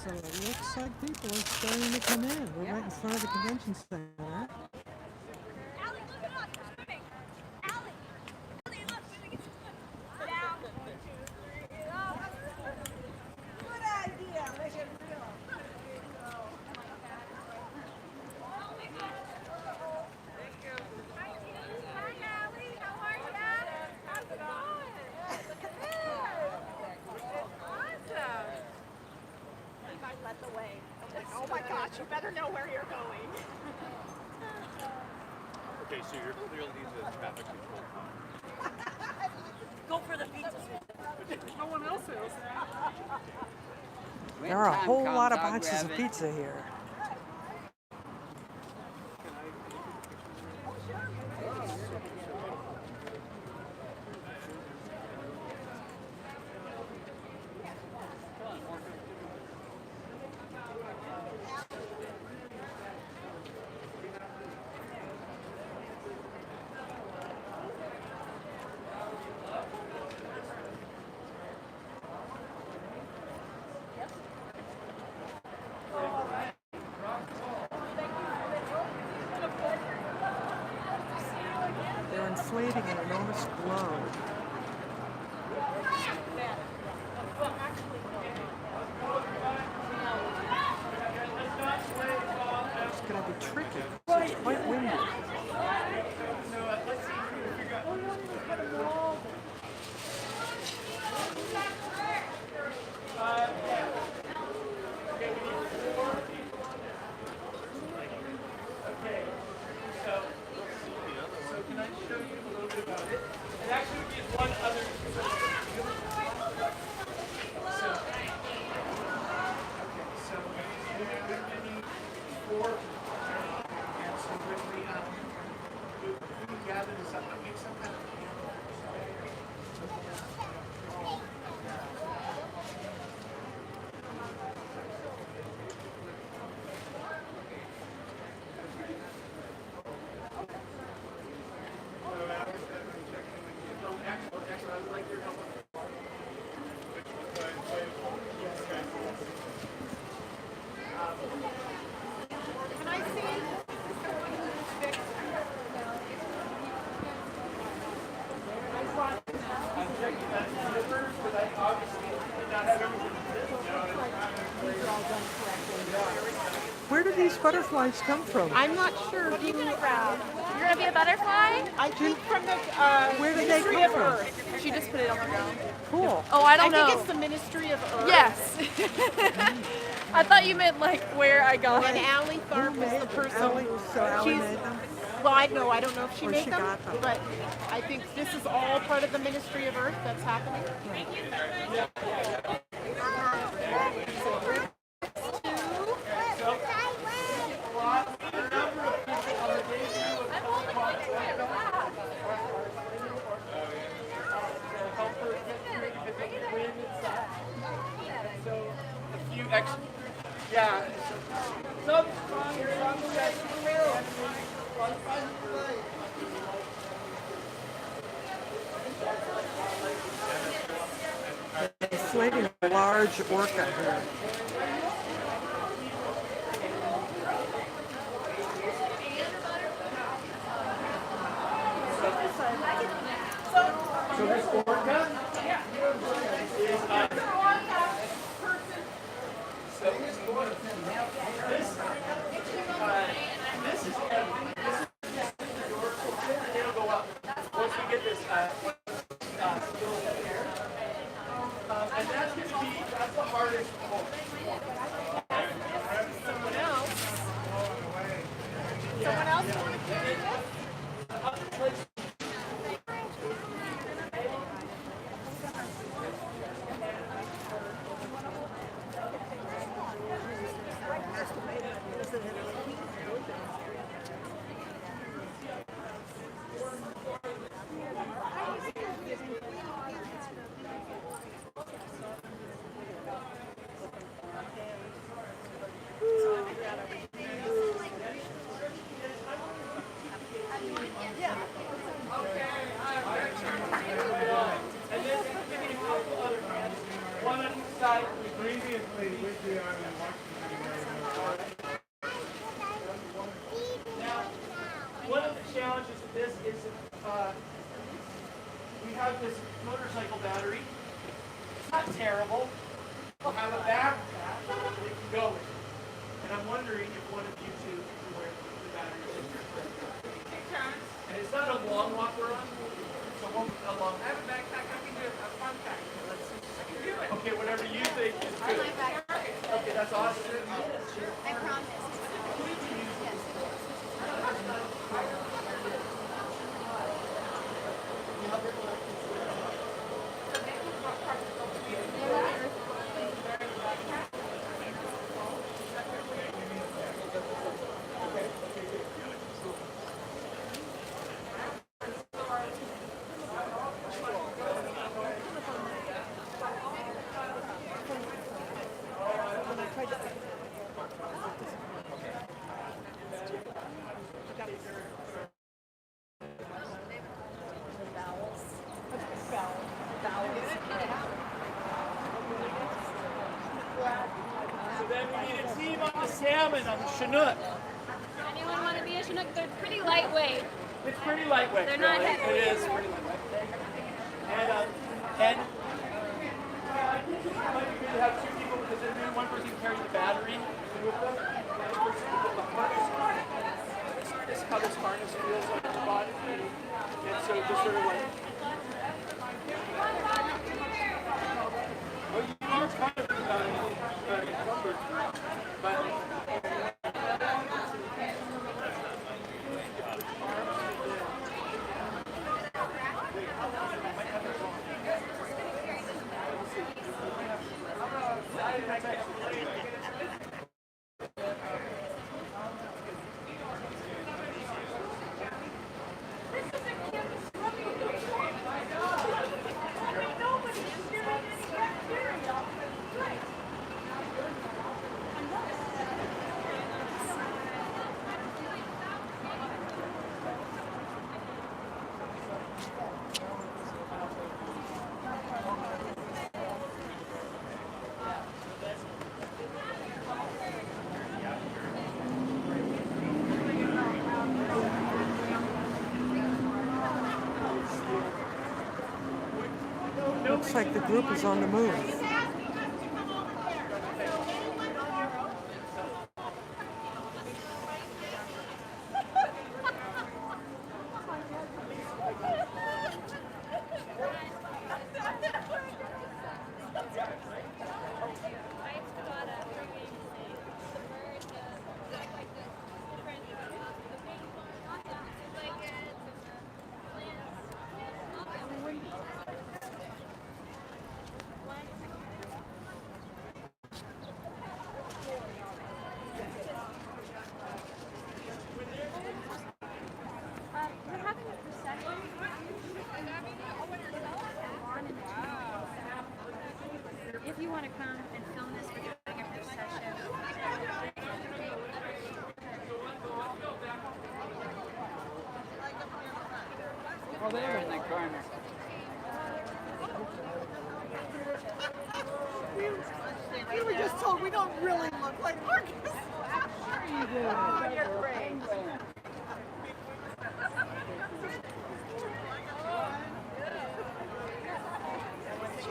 So it looks like people are starting to come in. We're right in front of the convention center. Oh my gosh, you better know where you're going. Okay, so you're clearly the traffic control car. Go for the pizza. No one else is. There are a whole lot of boxes of pizza here. They're inflating an enormous globe. It's going to be tricky. It's quite windy. Where do these butterflies come from? I'm not sure who You're gonna be a butterfly? I think from the Where did they Ministry come of from? Earth. She just put it on the ground. Cool. Oh, I don't know. I think it's the Ministry of Earth. Yes. I thought you meant like where I got And it. Allie Tharp is the person. Allie She's, made them? well, I don't know if she Or made she them, got them. but I think this is all part of the Ministry of Earth that's happening. Yeah. Inflating a large orca here. So this orca it'll go up once we get this still here. And that's the hardest one. Someone else want to carry this? inside. Previously, with the Army in Washington, Now, one of the challenges of this is we have this motorcycle battery. It's not terrible. We'll have a backpack that it can go in. And I'm wondering if one of you two can wear the battery in your And it's not a long walk we're on. It's a long. I have a backpack. I can do a fun pack. Let's see. I can do it. Okay, whatever you think is good. Okay, that's awesome. I promise. So then we need a team on the salmon, on the Chinook. Anyone want to be a Chinook? They're pretty lightweight. It's pretty lightweight. They're not really. heavy. It is pretty lightweight. And I think it might be good to have two people because then maybe one person can carry the battery with them. And the person with the harness on. This is how this harness feels on your body. And so just sort of like. Well, you are kind of encumbered, but. Looks like the group is on the move. We're having a procession. If you want to come and film this, we're doing a procession. Oh, they're in the corner. We were just told we don't really look like Marcus. Sure you do. Oh, you're great.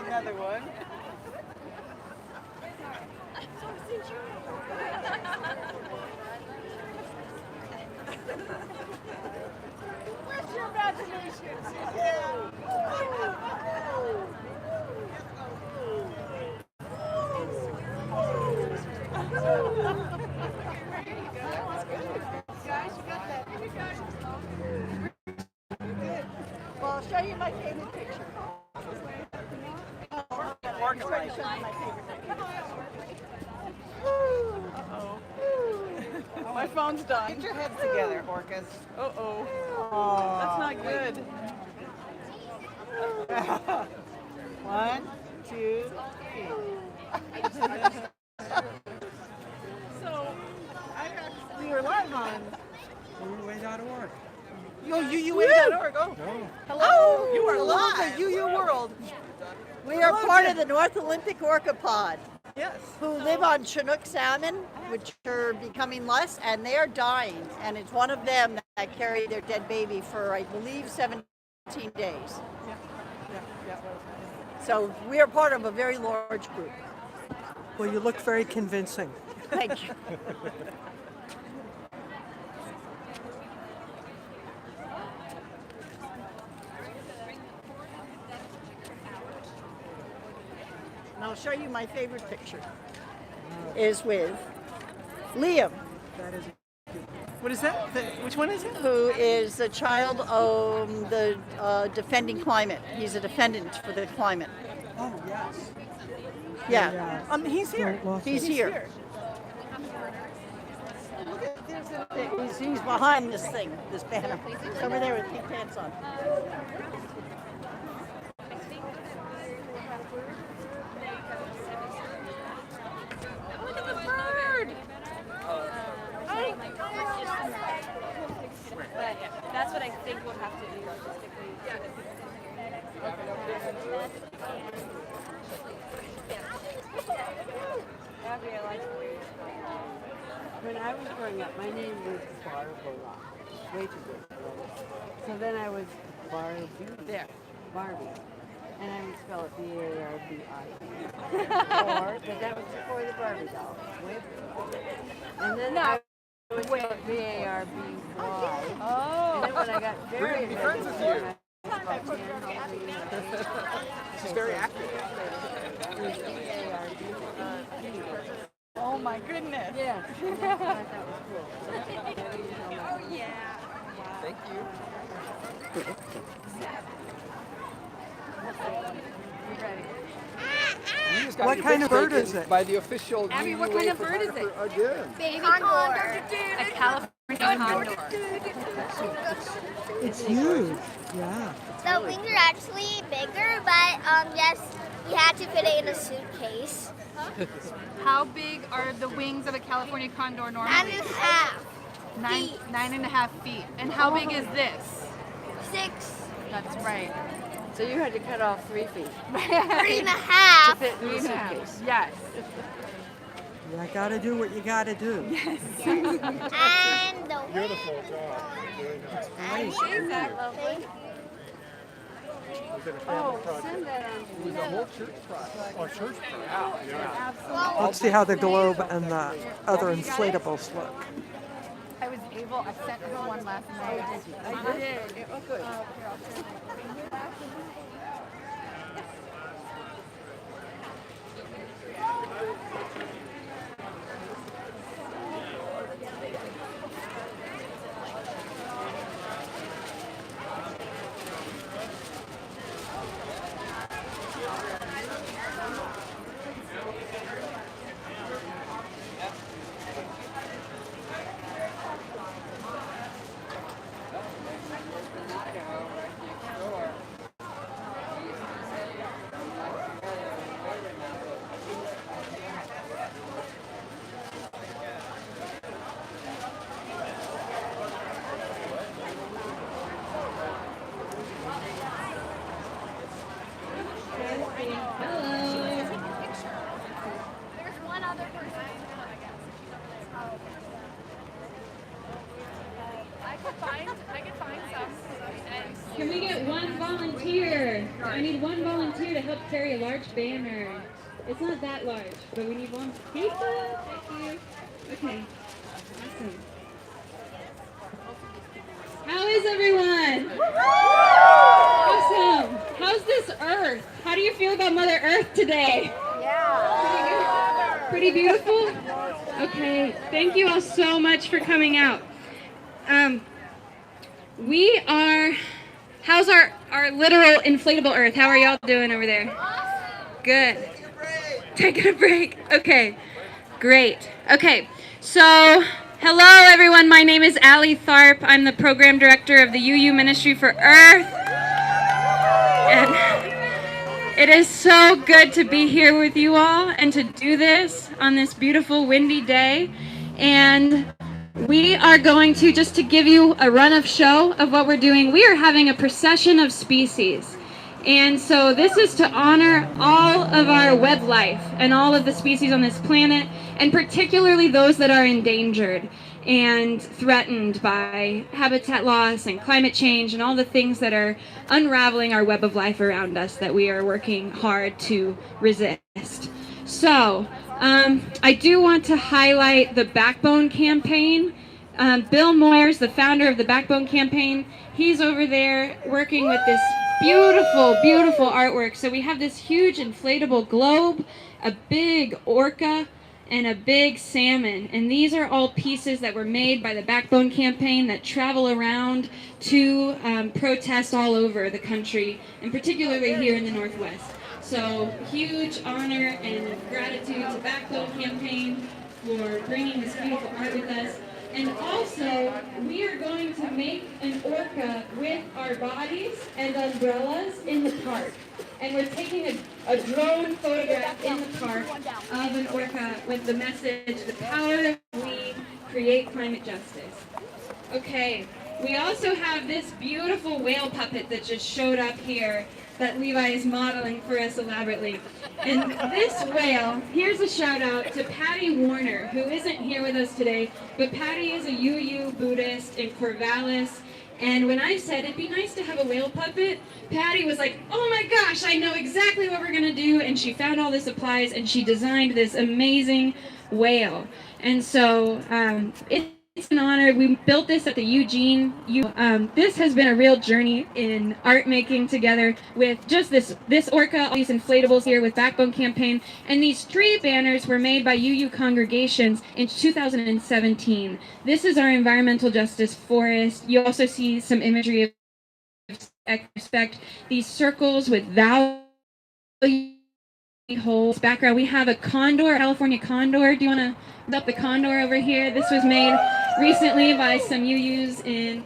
Another one. Where's your imagination? Yeah. Guys, you got that. Well, I'll show you my favorite picture. Organized. My phone's done. Get your heads together, Orcas. Uh-oh. That's not good. 1, 2, 3. So, we were live on UUA.org. UUA.org. Oh, hello. You are live at UU World. We are part of the North Olympic Orca Pod, Yes. who live on Chinook salmon, which are becoming less, and they are dying. And it's one of them that carry their dead baby for, I believe, 17 days. Yeah. So we are part of a very large group. Well, you look very convincing. Thank you. And I'll show you my favorite picture. Is with Liam, That is. What is that? Which one is it? who is a child of the defending climate. He's a defendant for the climate. Oh, yes. Yeah, He's here. he's here. He's behind this thing, this banner. He's over there with pink pants on. Look at the bird. But that's what I think we'll have to do artistically. When I was growing up, my name was Barbara. Way too good. So then I was Barbie. There. Barbie. And I would spell it B-A-R-B-I. But that was before the Barbie doll. Way before. And then I would spell it B-A-R-B-Y. Oh. And then when I got very be friends with you. She's very active. Oh my goodness. Yeah. And that's what I thought was cool. Oh yeah. Thank you. You ready? You just got What your kind of picture bird is it? By the official Abby, what UUA kind of bird is it? photographer again. Baby condor. A California condor. It's huge. Yeah. The wings are actually bigger, but yes, we had to fit it in a suitcase. How big are the wings of a California condor And normally? a half. Nine, feet. 9.5 feet. And how big is this? 6, That's right. So you had to cut off 3 feet 3.5. to fit in the suitcase. Yes. You gotta do what you gotta do. And the Beautiful job. Very nice. Isn't that lovely? Was it a family Oh, project? send that on to It was a whole church project. Oh, church project. Yeah. Well, Let's see how the globe and the other inflatables look. I was able, I sent her one last night. I did. Oh, good. there's one other person. I could find some. Can we get one volunteer? I need one volunteer to help carry a large banner. It's not that large, but we need one. Thank you. Okay. Awesome. How is everyone? Awesome. How's this Earth? How do you feel about Mother Earth today? Yeah. Pretty beautiful? Okay. Thank you all so much for coming out. How's our literal inflatable Earth? How are y'all doing over there? Good. Taking a break. Okay. Great. Okay. So, hello everyone. My name is Allie Tharp. I'm the program director of the UU Ministry for Earth. And it is so good to be here with you all and to do this on this beautiful windy day. And we are going to, just to give you a run of show of what we're doing, we are having a procession of species. And so this is to honor all of our web life and all of the species on this planet, and particularly those that are endangered and threatened by habitat loss and climate change and all the things that are unraveling our web of life around us that we are working hard to resist. So I do want to highlight the Backbone campaign. Bill Moyers, the founder of the Backbone campaign, he's over there working with this beautiful, beautiful artwork. So we have this huge inflatable globe, a big orca, and a big salmon. And these are all pieces that were made by the Backbone campaign that travel around to protest all over the country, and particularly here in the Northwest. So huge honor and gratitude to Backbone campaign for bringing this beautiful art with us. And also, we are going to make an orca with our bodies and umbrellas in the park. And we're taking a drone photograph in the park of an orca with the message, the power that we create climate justice. Okay, we also have this beautiful whale puppet that just showed up here that Levi is modeling for us elaborately. And this whale, here's a shout out to Patty Warner, who isn't here with us today, but Patty is a UU Buddhist in Corvallis. And when I said it'd be nice to have a whale puppet, Patty was like, oh my gosh, I know exactly what we're gonna do. And she found all the supplies and she designed this amazing whale. And so it's an honor. We built this at the Eugene. This has been a real journey in art making together with just this orca, all these inflatables here with Backbone campaign, and these tree banners were made by UU congregations in 2017. This is our environmental justice forest. You also see some imagery of respect. These circles with value holes background. We have a condor, California condor. Do you want to put up the condor over here? This was made recently by some UUs in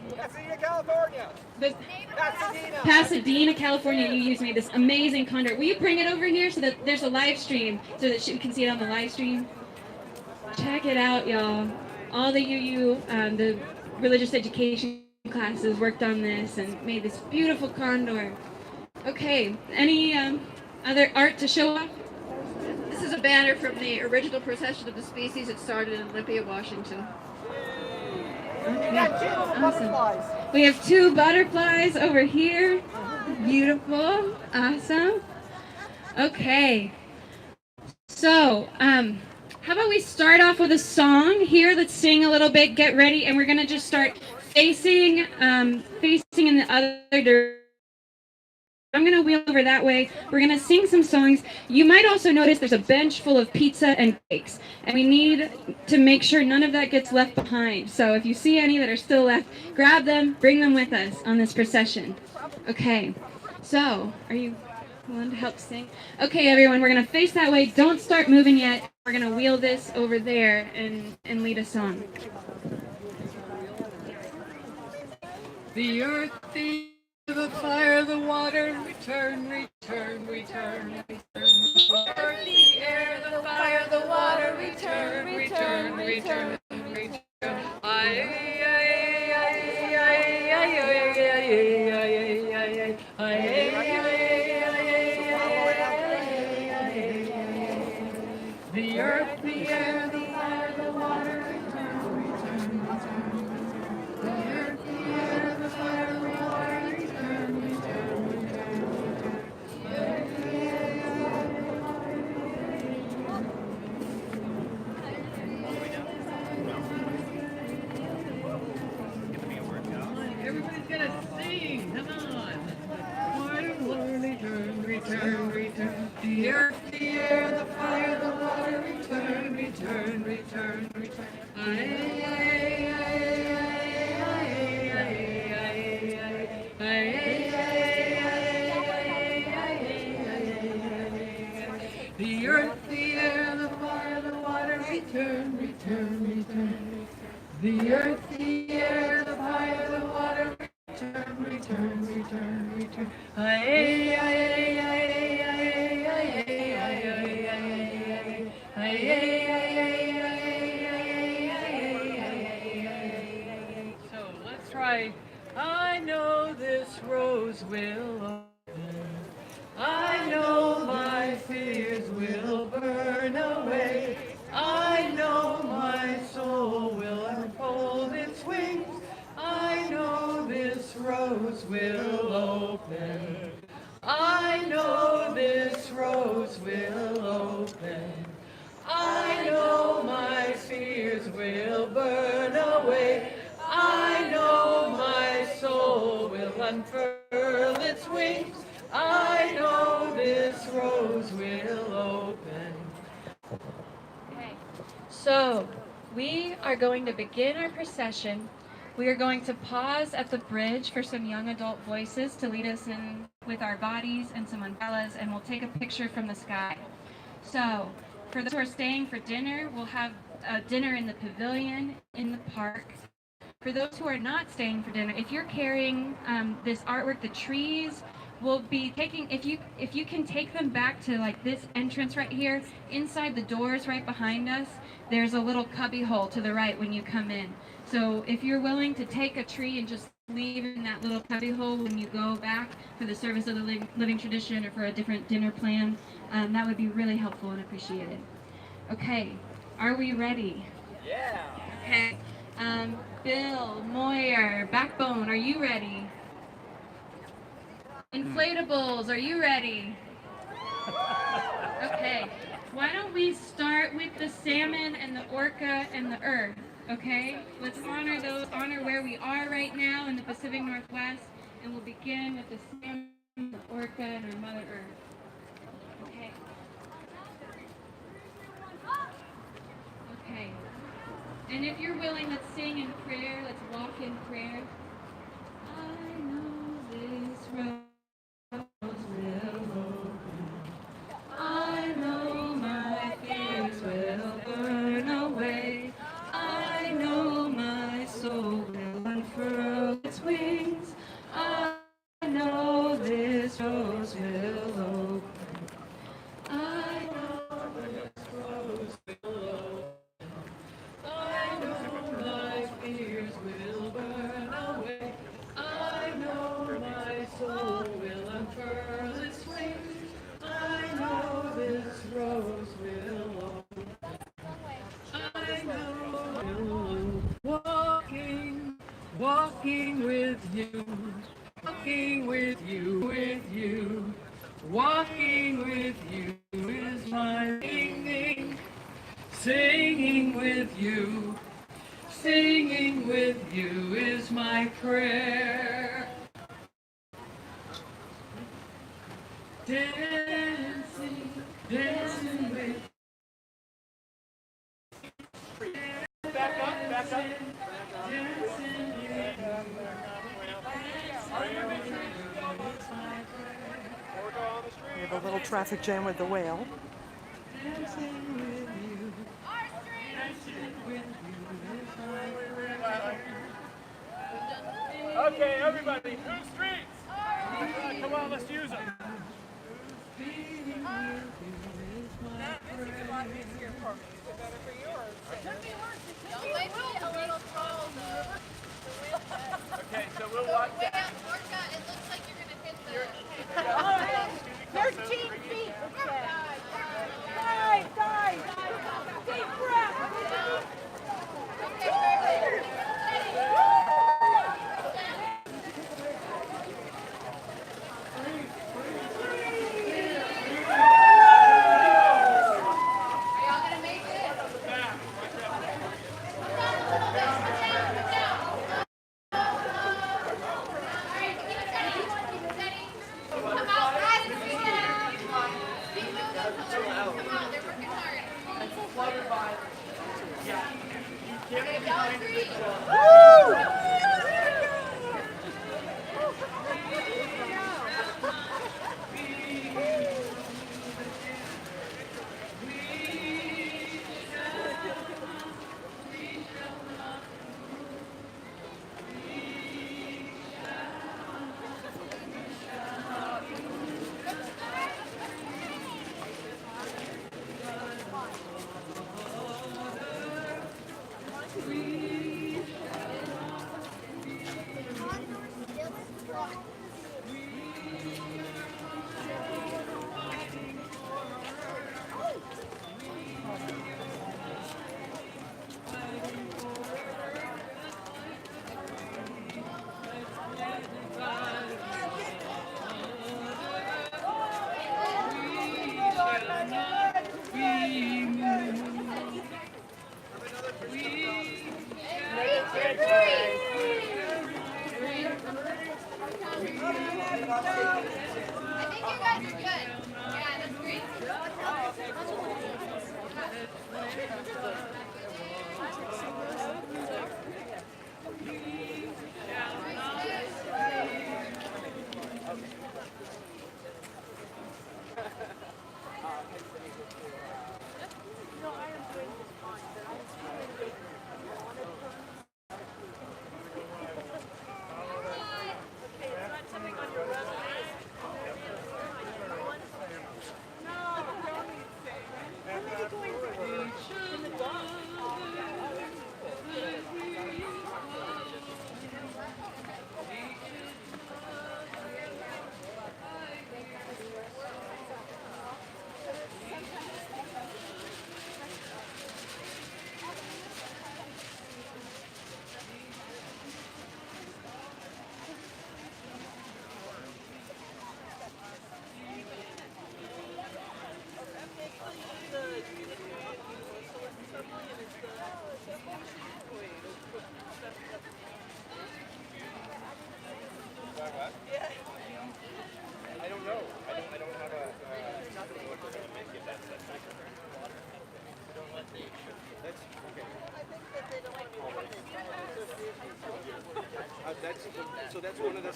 Pasadena, California. UUs made this amazing condor. Will you bring it over here so that there's a live stream so that you can see it on the live stream? Check it out, y'all. All the UU, the religious education classes worked on this and made this beautiful condor. Okay, any other art to show off? This is a banner from the original Procession of the Species. It started in Olympia, Washington. Okay. Awesome. We have 2 butterflies over here. Beautiful. Awesome. Okay. So, how about we start off with a song here? Let's sing a little bit, get ready, and we're going to just start facing in the other direction. I'm going to wheel over that way. We're going to sing some songs. You might also notice there's a bench full of pizza and cakes, and we need to make sure none of that gets left behind. So if you see any that are still left, grab them, bring them with us on this procession. Okay, so are you willing to help sing? Okay, everyone, we're going to face that way. Don't start moving yet. We're going to wheel this over there and lead a song. The earth, the fire, the water, return, return, return, return. The air, the fire, the water, return, return, return, return. The earth, the air, the fire, the water, return, return, return. The earth, the air, the fire, the water, return, return, return. The earth, the air, the fire, the water, everybody's gonna sing, come on. Return, return, return. The earth, the air, the fire, the water, return, return, return, return. The earth, the air, the fire, the water, return, return, return. The earth, the air, the fire, the water, return, return, return, return. So let's try. I know this rose will open. will burn away. I know my soul will unfold its wings. I know this rose will open. I know this rose will open. I know my fears will burn away. I know my soul will unfurl its wings. I know this rose will open. Okay, so we are going to begin our procession. We are going to pause at the bridge for some young adult voices to lead us in with our bodies and some umbrellas, and we'll take a picture from the sky. So, for those who are staying for dinner, we'll have dinner in the pavilion in the park. For those who are not staying for dinner, if you're carrying this artwork, the trees, we'll be taking, if you can take them back to like this entrance right here, inside the doors right behind us, there's a little cubby hole to the right when you come in. So if you're willing to take a tree and just leave in that little cubby hole when you go back for the service of the living tradition or for a different dinner plan, that would be really helpful and appreciated. Okay, are we ready? Yeah. Okay. Bill, Moyer, Backbone, are you ready? Inflatables, are you ready? Okay, why don't we start with the salmon and the orca and the earth, okay? Let's honor where we are right now in the Pacific Northwest, and we'll begin with the salmon, the orca, and our Mother Earth. Okay. Okay. And if you're willing, let's sing in prayer. Let's walk in prayer. I know this rose will open. I know my fears will burn away. I know my soul will unfurl its wings. I know this rose will open. I know this rose will open. I know my fears will burn away. I know my soul will unfurl its wings. I know this rose will open. I know will open. Walking with you, walking with you, walking with you is my singing. Singing with you is my prayer. Dancing, dancing with you. Back up, back up. Dancing with you. We have a little traffic jam with the whale. Dancing with you. Dancing with you is my prayer. Okay, everybody, whose streets? Come on, let's use them. Being with you is my prayer. Okay, so we'll watch that. It looks like you're gonna hit the 13 feet. Dive. Deep breath. I don't know. I don't have a. What we're gonna make it. That's okay. That's one of the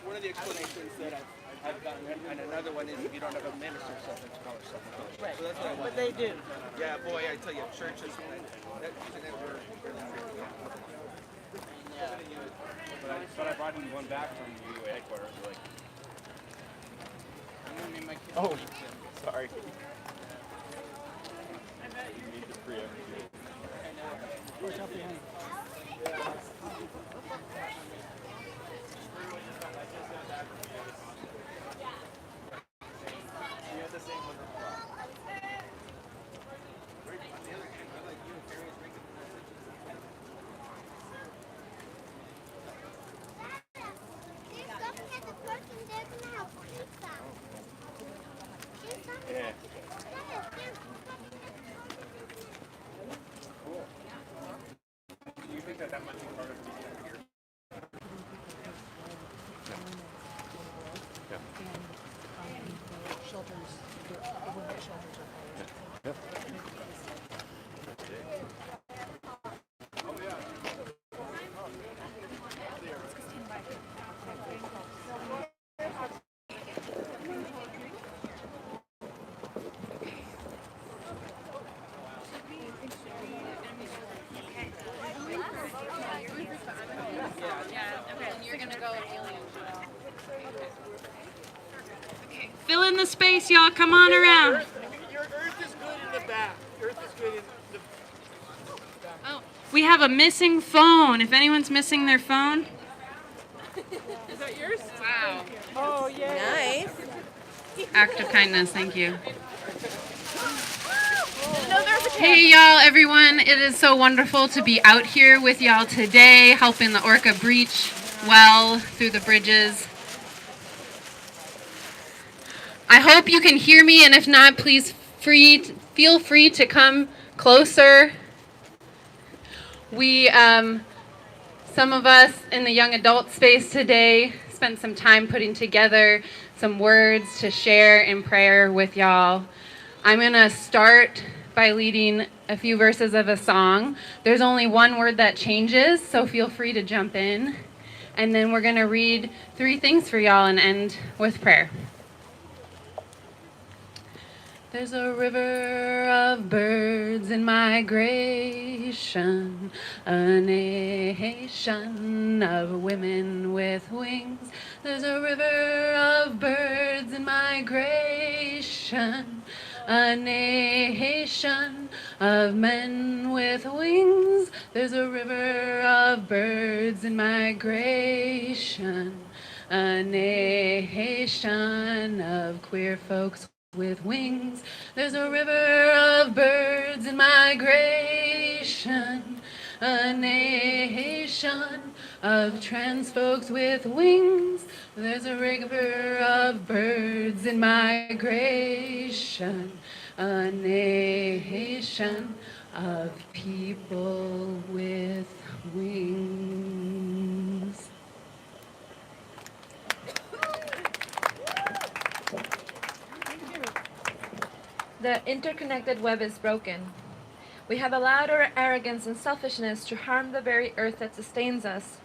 one of the explanations that I've gotten, and another one is if you don't have a minister, something to call yourself a coach. Right. So that's what I want. But they do. Yeah, boy, I tell you, churches that using that word really tricky. But I brought in one back from the UA headquarters. Like, I'm gonna name my kid. Oh, sorry. You need to free up. Yeah. Cool. Do you think that might be part of being here? Shelters, the women's shelters are closed. Fill in the space, y'all. Come on around. Your earth is good in the back. Earth is good in the Oh, we have a missing phone. If anyone's missing their phone. Is that yours? Wow. Oh, yeah. Nice. Act of kindness. Thank you. Hey y'all, everyone. It is so wonderful to be out here with y'all today, helping the Orca breach well through the bridges. I hope you can hear me, and if not, please feel free to come closer. We, some of us in the young adult space today spent some time putting together some words to share in prayer with y'all. I'm going to start by leading a few verses of a song. There's only one word that changes, so feel free to jump in. And then we're going to read 3 things for y'all and end with prayer. There's a river of birds in migration, a nation of women with wings. There's a river of birds in migration, a nation of men with wings. There's a river of birds in migration, a nation of queer folks with wings. There's a river of birds in migration, a nation of trans folks with wings. There's a river of birds in migration, a nation of people with wings. The interconnected web is broken. We have allowed our arrogance and selfishness to harm the very earth that sustains us.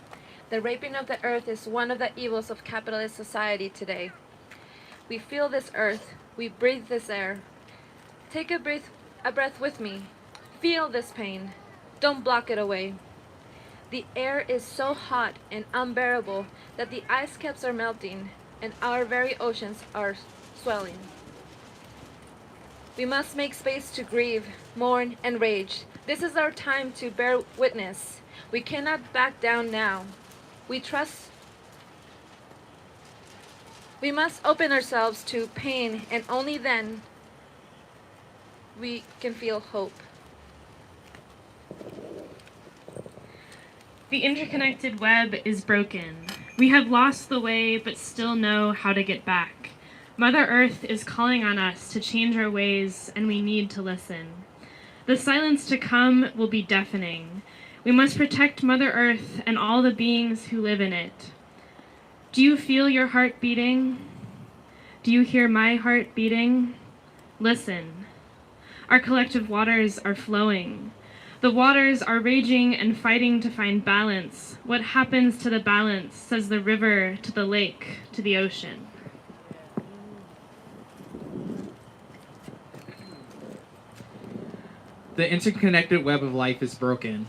The raping of the earth is one of the evils of capitalist society today. We feel this earth. We breathe this air. Take a breath with me. Feel this pain. Don't block it away. The air is so hot and unbearable that the ice caps are melting and our very oceans are swelling. We must make space to grieve, mourn, and rage. This is our time to bear witness. We cannot back down now. We must open ourselves to pain, and only then we can feel hope. The interconnected web is broken. We have lost the way, but still know how to get back. Mother Earth is calling on us to change our ways, and we need to listen. The silence to come will be deafening. We must protect Mother Earth and all the beings who live in it. Do you feel your heart beating? Do you hear my heart beating? Listen. Our collective waters are flowing. The waters are raging and fighting to find balance. What happens to the balance, says the river to the lake, to the ocean. The interconnected web of life is broken.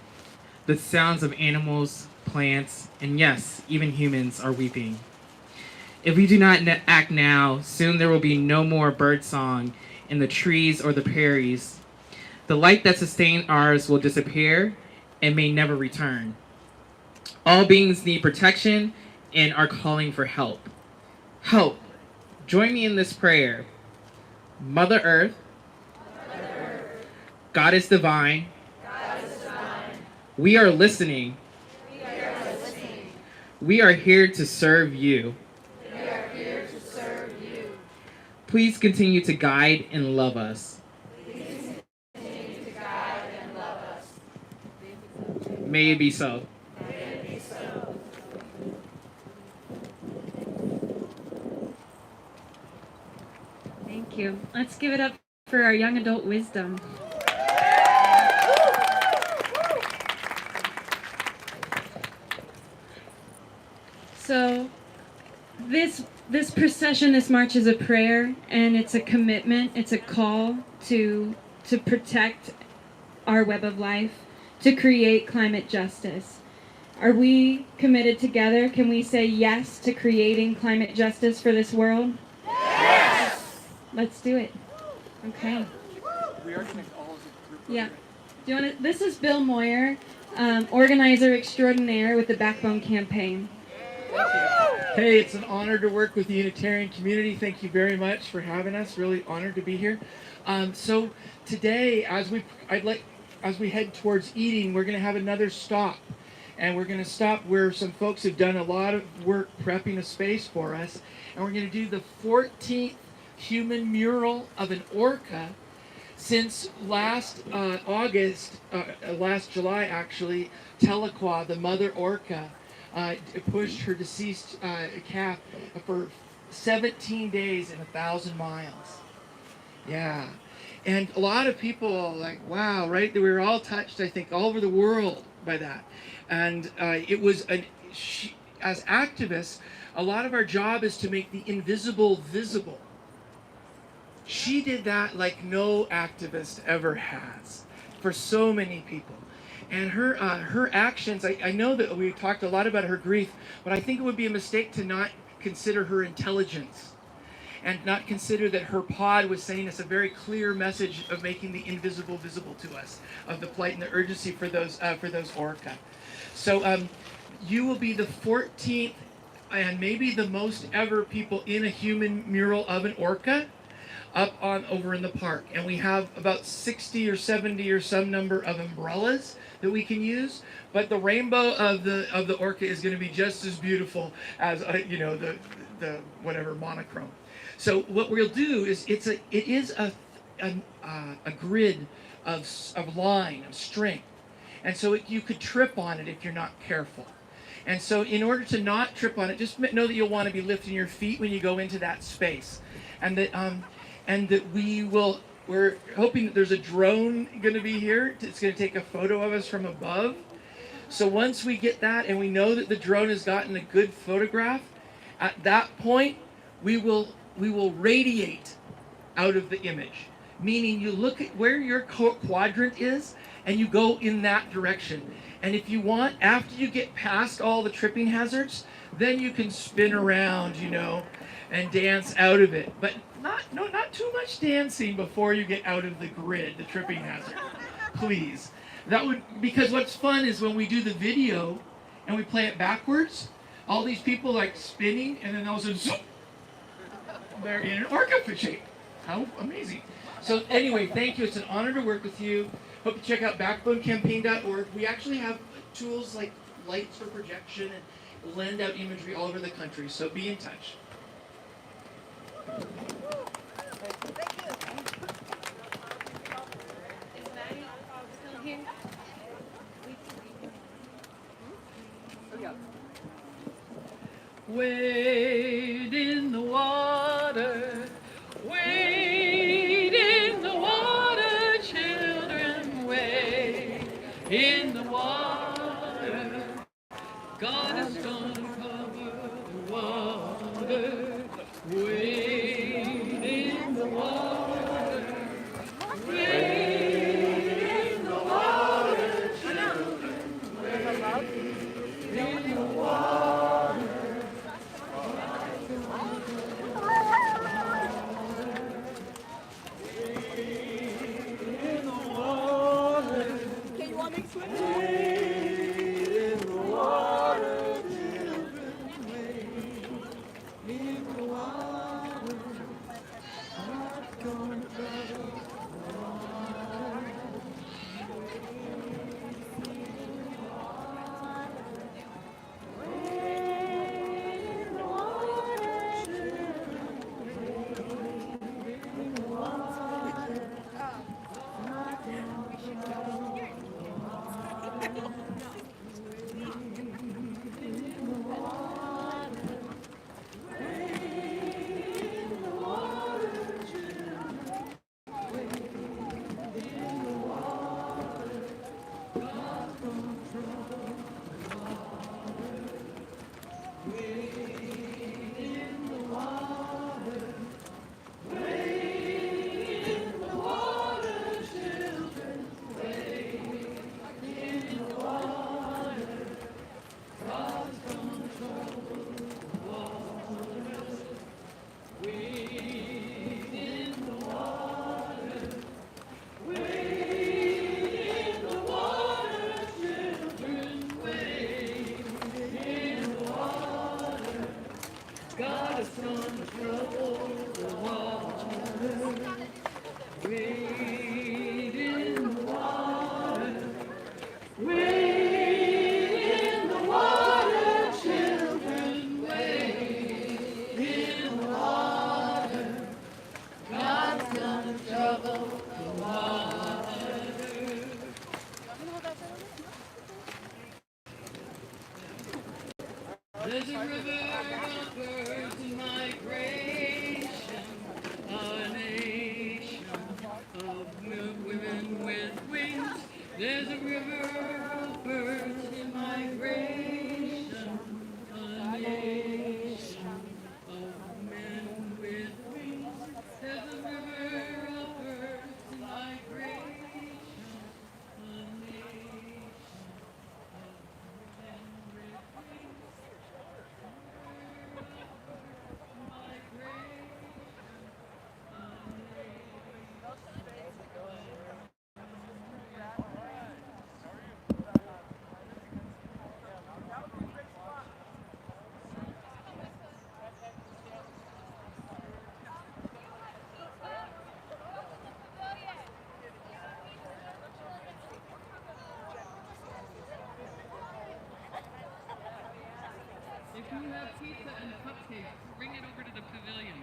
The sounds of animals, plants, and yes, even humans are weeping. If we do not act now, soon there will be no more birdsong in the trees or the prairies. The light that sustained ours will disappear and may never return. All beings need protection and are calling for help. Help. Join me in this prayer. Mother Earth, God is divine. We are listening. We are here to serve you. Please continue to guide and love us. May it be so. Thank you. Let's give it up for our young adult wisdom. So this procession, this march is a prayer, and it's a commitment, it's a call to protect our web of life, to create climate justice. Are we committed together? Can we say yes to creating climate justice for this world? Yes! Let's do it. Okay. We are connected all as a group. Yeah. Do you want to? This is Bill Moyer, organizer extraordinaire with the Backbone Campaign. Hey, it's an honor to work with the Unitarian community. Thank you very much for having us. Really honored to be here. So today, as we head towards eating, we're going to have another stop. And we're going to stop where some folks have done a lot of work prepping a space for us. And we're going to do the 14th human mural of an orca since last July actually, Tahlequah, the mother orca, pushed her deceased calf for 17 days and 1,000 miles. Yeah. And a lot of people are like, wow, right? We were all touched, I think, all over the world by that. And it was, as activists, a lot of our job is to make the invisible visible. She did that like no activist ever has for so many people. And her actions, I know that we talked a lot about her grief, but I think it would be a mistake to not consider her intelligence and not consider that her pod was sending us a very clear message of making the invisible visible to us, of the plight and the urgency for those orca. So you will be the 14th and maybe the most ever people in a human mural of an orca over in the park. And we have about 60 or 70 or some number of umbrellas that we can use, but the rainbow of the orca is going to be just as beautiful as the whatever monochrome. So what we'll do is it is a grid of line of string, and so you could trip on it if you're not careful. And so in order to not trip on it, just know that you'll want to be lifting your feet when you go into that space, and that we will we're hoping that there's a drone going to be here. It's going to take a photo of us from above. So once we get that and we know that the drone has gotten a good photograph, at that point we will radiate out of the image. Meaning you look at where your quadrant is and you go in that direction. And if you want, after you get past all the tripping hazards, then you can spin around, you know, and dance out of it. But not too much dancing before you get out of the grid, the tripping hazard. Please. Because what's fun is when we do the video and we play it backwards, all these people like spinning and then all of a sudden, zoom, they're in an orca shape. How amazing. So anyway, thank you. It's an honor to work with you. Hope you check out backbonecampaign.org. We actually have tools like lights for projection and lend out imagery all over the country. So be in touch. Wade in the water, wade in the water, children, wade in the water. God is gonna cover the water, wade in the water, wade in the water, children, wade in the water. God is gonna trouble the water. Wade in the water. Wade in the water, children. Wade in the water. God's gonna trouble the water. There's a river of birds in migration, a nation of women with wings. There's a river of birds in migration, a nation of men with wings. There's a river of birds in migration, a nation of men with wings. If you have pizza and cupcakes, bring it over to the pavilion.